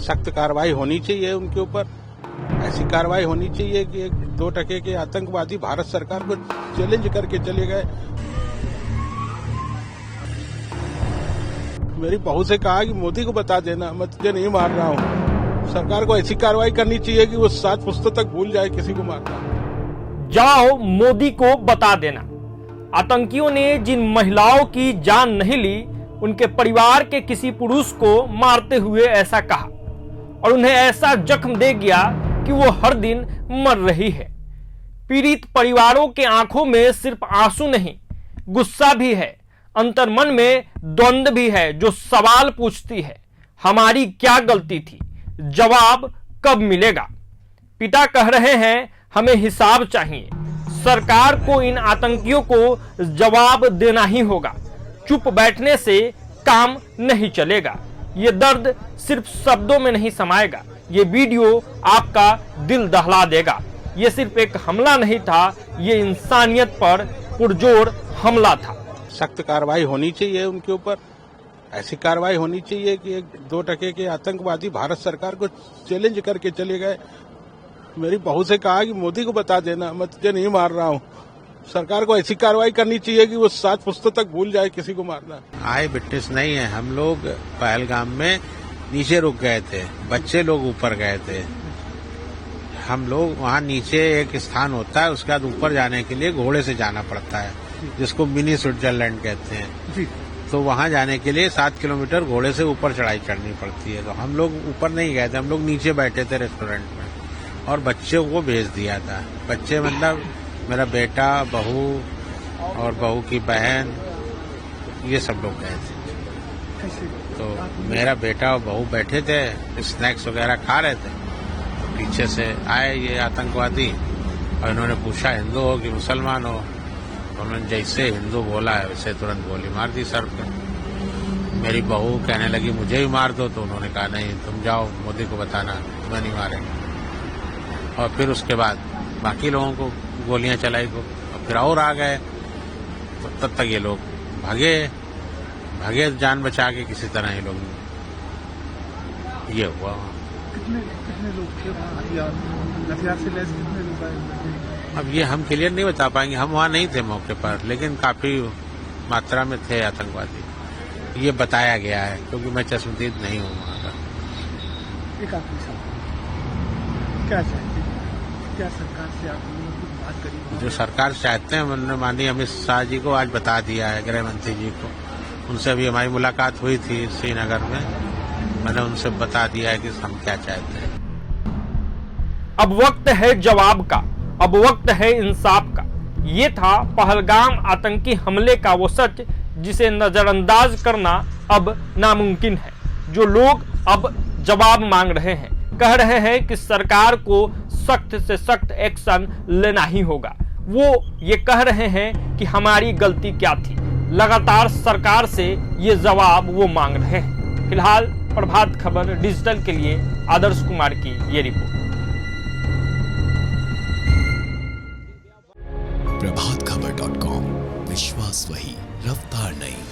सख्त कार्रवाई होनी चाहिए उनके ऊपर। ऐसी कार्रवाई होनी चाहिए कि 2 टके के आतंकवादी भारत सरकार को चैलेंज करके चले गए। मेरी बहू से कहा कि मोदी को बता देना, मैं तुझे नहीं मार रहा हूँ। सरकार को ऐसी कार्रवाई करनी चाहिए कि वो 7 पुश्तों तक भूल जाए किसी को मारना। जाओ मोदी को बता देना। आतंकियों ने जिन महिलाओं की जान नहीं ली, उनके परिवार के किसी पुरुष को मारते हुए ऐसा कहा और उन्हें ऐसा जख्म दे गया कि वो हर दिन मर रही है। पीड़ित परिवारों के आंखों में सिर्फ आंसू नहीं, गुस्सा भी है, अंतर्मन में द्वंद्व भी है, जो सवाल पूछती है, हमारी क्या गलती थी? जवाब कब मिलेगा? पिता कह रहे हैं हमें हिसाब चाहिए। सरकार को इन आतंकियों को जवाब देना ही होगा। चुप बैठने से काम नहीं चलेगा। ये दर्द सिर्फ शब्दों में नहीं समाएगा। ये वीडियो आपका दिल दहला देगा। ये सिर्फ एक हमला नहीं था, ये इंसानियत पर पुरजोर हमला था। सख्त कार्रवाई होनी चाहिए उनके ऊपर। ऐसी कार्रवाई होनी चाहिए कि 2 टके के आतंकवादी भारत सरकार को चैलेंज करके चले गए। मेरी बहू से कहा कि मोदी को बता देना, मैं तुझे नहीं मार रहा हूँ। सरकार को ऐसी कार्रवाई करनी चाहिए कि वो 7 पुश्तों तक भूल जाए किसी को मारना। आए विटनेस नहीं है। हम लोग पहलगाम में नीचे रुक गए थे, बच्चे लोग ऊपर गए थे। हम लोग वहाँ नीचे एक स्थान होता है, उसके बाद ऊपर जाने के लिए घोड़े से जाना पड़ता है, जिसको मिनी स्विट्जरलैंड कहते हैं। तो वहाँ जाने के लिए 7 किलोमीटर घोड़े से ऊपर चढ़ाई चढ़नी पड़ती है। तो हम लोग ऊपर नहीं गए थे, हम लोग नीचे बैठे थे रेस्टोरेंट में और बच्चों को भेज दिया था। बच्चे मतलब मेरा बेटा, बहू और बहू की बहन, ये सब लोग गए थे। तो मेरा बेटा और बहू बैठे थे, स्नैक्स वगैरह खा रहे थे। पीछे से आए ये आतंकवादी और इन्होंने पूछा हिंदू हो कि मुसलमान हो। उन्होंने जैसे हिंदू बोला है वैसे तुरंत गोली मार दी सर पे। मेरी बहू कहने लगी मुझे भी मार दो, तो उन्होंने कहा नहीं, तुम जाओ मोदी को बताना, मैं नहीं मारेंगे। और फिर उसके बाद बाकी लोगों को गोलियां चलाई को, और फिर और आ गए। तो तब तक ये लोग भागे जान बचा के किसी तरह ये लोग। ये हुआ। कितने लोग थे हथियार से लैस? कितने लोग आए? अब ये हम क्लियर नहीं बता पाएंगे, हम वहाँ नहीं थे मौके पर, लेकिन काफी मात्रा में थे आतंकवादी, ये बताया गया है, क्योंकि मैं चश्मदीद नहीं हूँ वहाँ का। एक आखिरी सवाल, क्या चाहते हैं? क्या सरकार से आप बात करेंगे? जो सरकार चाहते हैं उन्होंने माननीय अमित शाह जी को आज बता दिया है, गृह मंत्री जी को। उनसे अभी हमारी मुलाकात हुई थी श्रीनगर में, मैंने उनसे बता दिया है कि हम क्या चाहते हैं। अब वक्त है जवाब का, अब वक्त है इंसाफ का। ये था पहलगाम आतंकी हमले का वो सच जिसे नजरअंदाज करना अब नामुमकिन है। जो लोग अब जवाब मांग रहे हैं, कह रहे हैं कि सरकार को सख्त से सख्त एक्शन लेना ही होगा। वो ये कह रहे हैं कि हमारी गलती क्या थी। लगातार सरकार से ये जवाब वो मांग रहे हैं। फिलहाल प्रभात खबर डिजिटल के लिए आदर्श कुमार की ये रिपोर्ट। प्रभातखबर.com, विश्वास वही, रफ्तार नहीं।